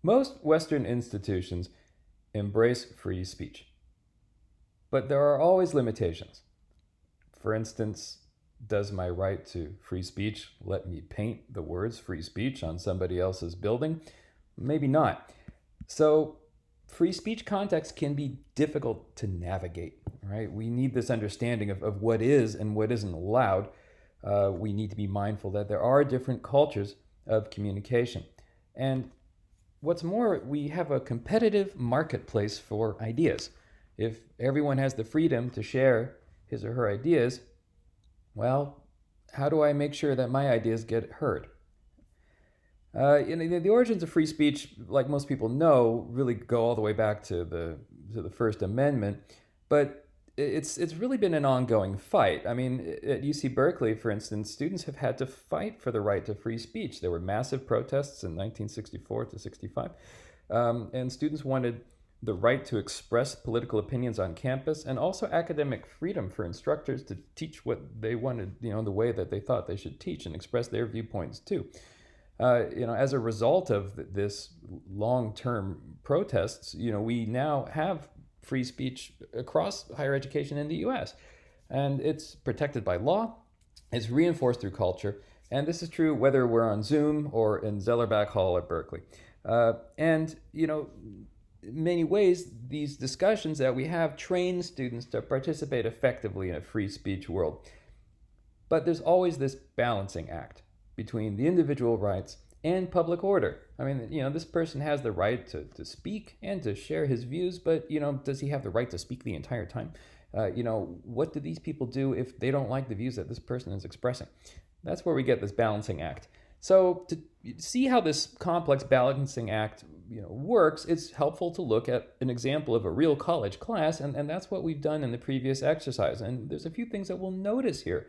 Most Western institutions embrace free speech, but there are always limitations. For instance, does my right to free speech let me paint the words free speech on somebody else's building? Maybe not. So, free speech context can be difficult to navigate, right? We need this understanding of what is and what isn't allowed. We need to be mindful that there are different cultures of communication. And what's more, we have a competitive marketplace for ideas. If everyone has the freedom to share his or her ideas, well, how do I make sure that my ideas get heard? The origins of free speech, like most people know, really go all the way back to the First Amendment, but it's really been an ongoing fight. I mean, at UC Berkeley, for instance, students have had to fight for the right to free speech. There were massive protests in 1964 to 65, and students wanted the right to express political opinions on campus and also academic freedom for instructors to teach what they wanted, the way that they thought they should teach and express their viewpoints too. As a result of this long-term protests, we now have free speech across higher education in the U.S. And it's protected by law, it's reinforced through culture, and this is true whether we're on Zoom or in Zellerbach Hall at Berkeley. In many ways, these discussions that we have train students to participate effectively in a free speech world. But there's always this balancing act between the individual rights and public order. I mean, this person has the right to speak and to share his views, but, does he have the right to speak the entire time? What do these people do if they don't like the views that this person is expressing? That's where we get this balancing act. So to see how this complex balancing act works, it's helpful to look at an example of a real college class, and that's what we've done in the previous exercise. And there's a few things that we'll notice here.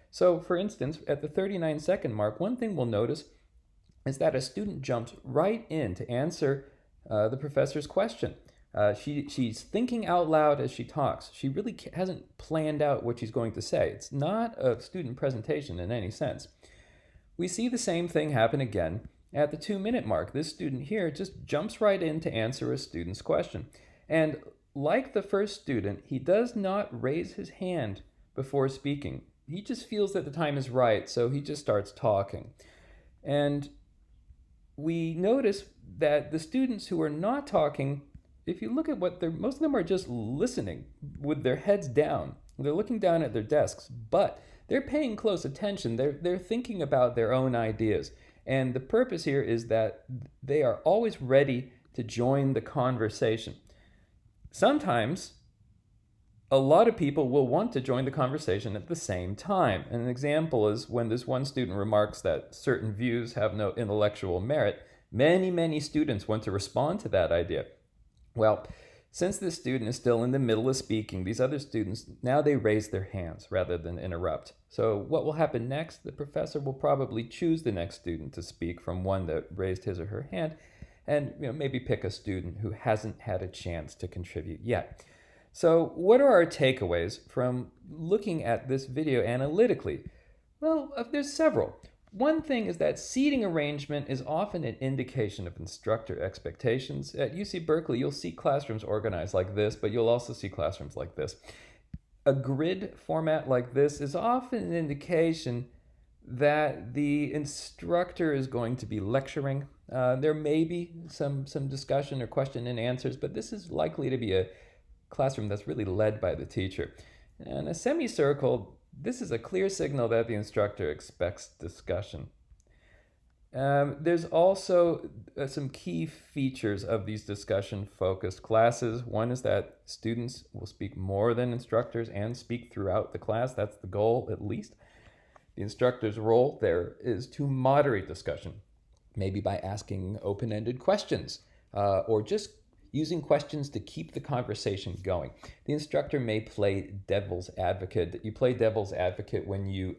So, for instance, at the 39-second mark, one thing we'll notice is that a student jumps right in to answer the professor's question. She's thinking out loud as she talks. She really hasn't planned out what she's going to say. It's not a student presentation in any sense. We see the same thing happen again at the 2-minute mark. This student here just jumps right in to answer a student's question. And like the first student, he does not raise his hand before speaking. He just feels that the time is right, so he just starts talking. And we notice that the students who are not talking, if you look at most of them are just listening with their heads down. They're looking down at their desks, but they're paying close attention. They're thinking about their own ideas. And the purpose here is that they are always ready to join the conversation. Sometimes a lot of people will want to join the conversation at the same time. And an example is when this one student remarks that certain views have no intellectual merit, many students want to respond to that idea. Well, since this student is still in the middle of speaking, these other students, now they raise their hands rather than interrupt. So what will happen next? The professor will probably choose the next student to speak from one that raised his or her hand, and maybe pick a student who hasn't had a chance to contribute yet. So what are our takeaways from looking at this video analytically? Well, there's several. One thing is that seating arrangement is often an indication of instructor expectations. At UC Berkeley, you'll see classrooms organized like this, but you'll also see classrooms like this. A grid format like this is often an indication that the instructor is going to be lecturing. There may be some discussion or question and answers, but this is likely to be a classroom that's really led by the teacher. And a semicircle, this is a clear signal that the instructor expects discussion. There's also some key features of these discussion-focused classes. One is that students will speak more than instructors and speak throughout the class. That's the goal, at least. The instructor's role there is to moderate discussion, maybe by asking open-ended questions or just using questions to keep the conversation going. The instructor may play devil's advocate. You play devil's advocate when you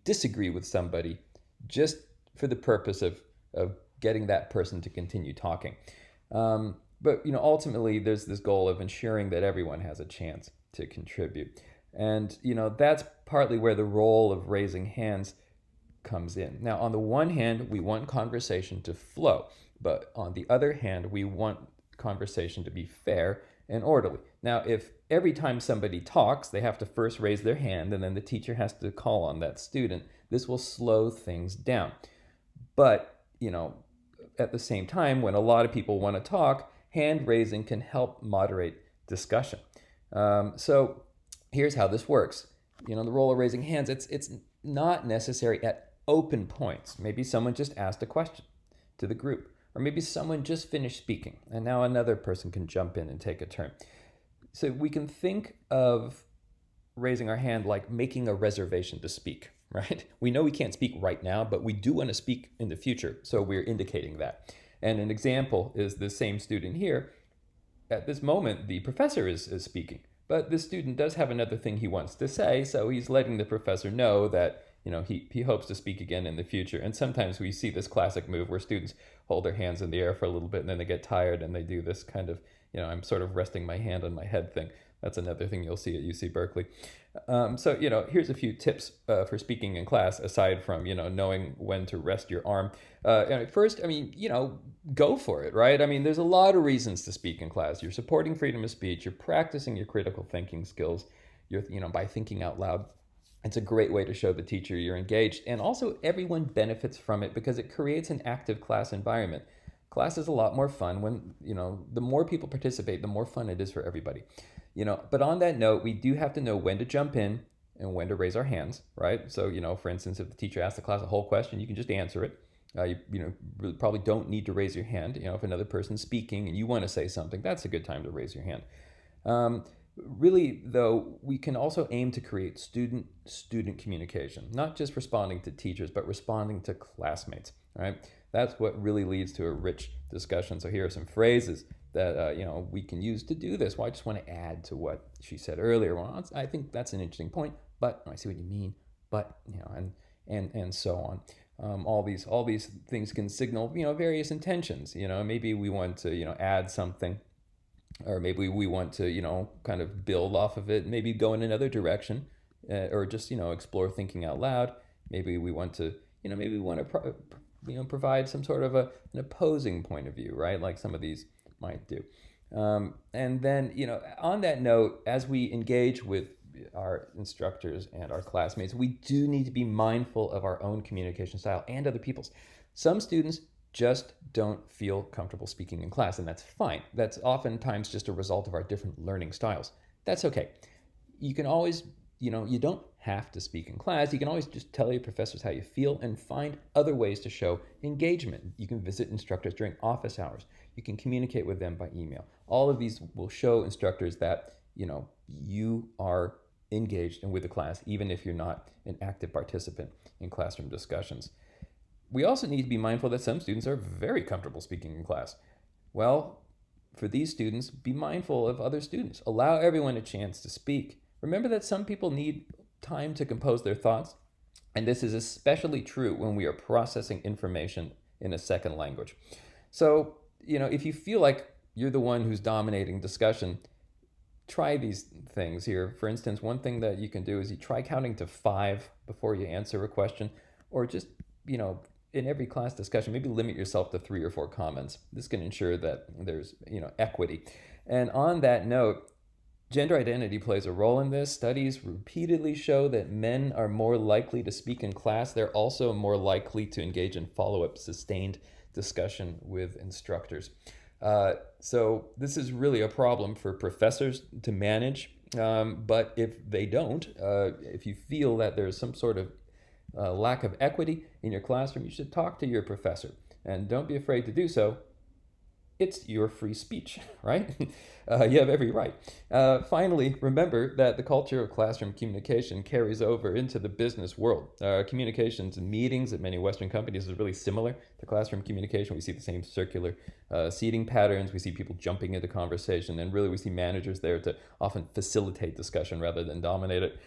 disagree with somebody, just for the purpose of getting that person to continue talking. But ultimately, there's this goal of ensuring that everyone has a chance to contribute, and that's partly where the role of raising hands comes in. Now, on the one hand, we want conversation to flow, but on the other hand, we want conversation to be fair and orderly. Now, if every time somebody talks, they have to first raise their hand and then the teacher has to call on that student, this will slow things down. But, at the same time, when a lot of people want to talk, hand raising can help moderate discussion. So here's how this works. The role of raising hands, it's not necessary at open points. Maybe someone just asked a question to the group, or maybe someone just finished speaking and now another person can jump in and take a turn. So we can think of raising our hand like making a reservation to speak, right? We know we can't speak right now, but we do want to speak in the future, so we're indicating that. And an example is the same student here. At this moment, the professor is speaking, but the student does have another thing he wants to say, so he's letting the professor know that he hopes to speak again in the future. And sometimes we see this classic move where students hold their hands in the air for a little bit and then they get tired and they do this kind of, I'm sort of resting my hand on my head thing. That's another thing you'll see at UC Berkeley. So, here's a few tips for speaking in class, aside from, knowing when to rest your arm. First, go for it, right? There's a lot of reasons to speak in class. You're supporting freedom of speech. You're practicing your critical thinking skills. You're, by thinking out loud. It's a great way to show the teacher you're engaged. And also, everyone benefits from it because it creates an active class environment. Class is a lot more fun when, the more people participate, the more fun it is for everybody. But on that note, we do have to know when to jump in and when to raise our hands, right? So, for instance, if the teacher asks the class a whole question, you can just answer it. You really probably don't need to raise your hand. If another person's speaking and you want to say something, that's a good time to raise your hand. Really, though, we can also aim to create student-student communication, not just responding to teachers, but responding to classmates, right? That's what really leads to a rich discussion. So here are some phrases that we can use to do this. Well, I just want to add to what she said earlier. Well, I think that's an interesting point, but I see what you mean, but and so on. All these things can signal various intentions. Maybe we want to add something, or maybe we want to kind of build off of it. Maybe go in another direction, or just explore thinking out loud. Maybe we want to provide some sort of an opposing point of view, right? Like some of these might do. And then, on that note, as we engage with our instructors and our classmates, we do need to be mindful of our own communication style and other people's. Some students just don't feel comfortable speaking in class, and that's fine. That's oftentimes just a result of our different learning styles. That's okay. You can always, you don't have to speak in class. You can always just tell your professors how you feel and find other ways to show engagement. You can visit instructors during office hours. You can communicate with them by email. All of these will show instructors that, you are engaged and with the class, even if you're not an active participant in classroom discussions. We also need to be mindful that some students are very comfortable speaking in class. Well, for these students, be mindful of other students. Allow everyone a chance to speak. Remember that some people need time to compose their thoughts, and this is especially true when we are processing information in a second language. So, if you feel like you're the one who's dominating discussion, try these things here. For instance, one thing that you can do is you try counting to 5 before you answer a question, or just, in every class discussion, maybe limit yourself to 3 or 4 comments. This can ensure that there's, equity. And on that note, gender identity plays a role in this. Studies repeatedly show that men are more likely to speak in class. They're also more likely to engage in follow-up sustained discussion with instructors. So this is really a problem for professors to manage. But if they don't, if you feel that there's some sort of lack of equity in your classroom, you should talk to your professor. And don't be afraid to do so. It's your free speech, right? You have every right. Finally, remember that the culture of classroom communication carries over into the business world. Communications and meetings at many Western companies is really similar to classroom communication. We see the same circular seating patterns. We see people jumping into conversation, and really we see managers there to often facilitate discussion rather than dominate it.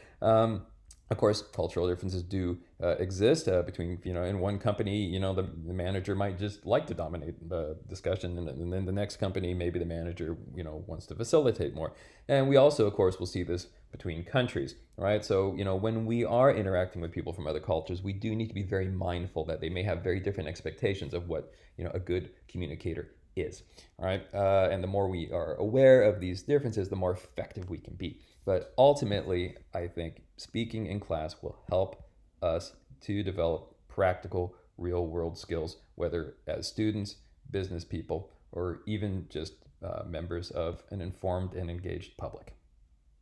Of course, cultural differences do exist between, in one company, the manager might just like to dominate the discussion, and then the next company, maybe the manager, wants to facilitate more. And we also, of course, will see this between countries, right? So, when we are interacting with people from other cultures, we do need to be very mindful that they may have very different expectations of what, a good communicator is, all right? And the more we are aware of these differences, the more effective we can be. But ultimately, I think speaking in class will help us to develop practical, real world skills, whether as students, business people, or even just members of an informed and engaged public.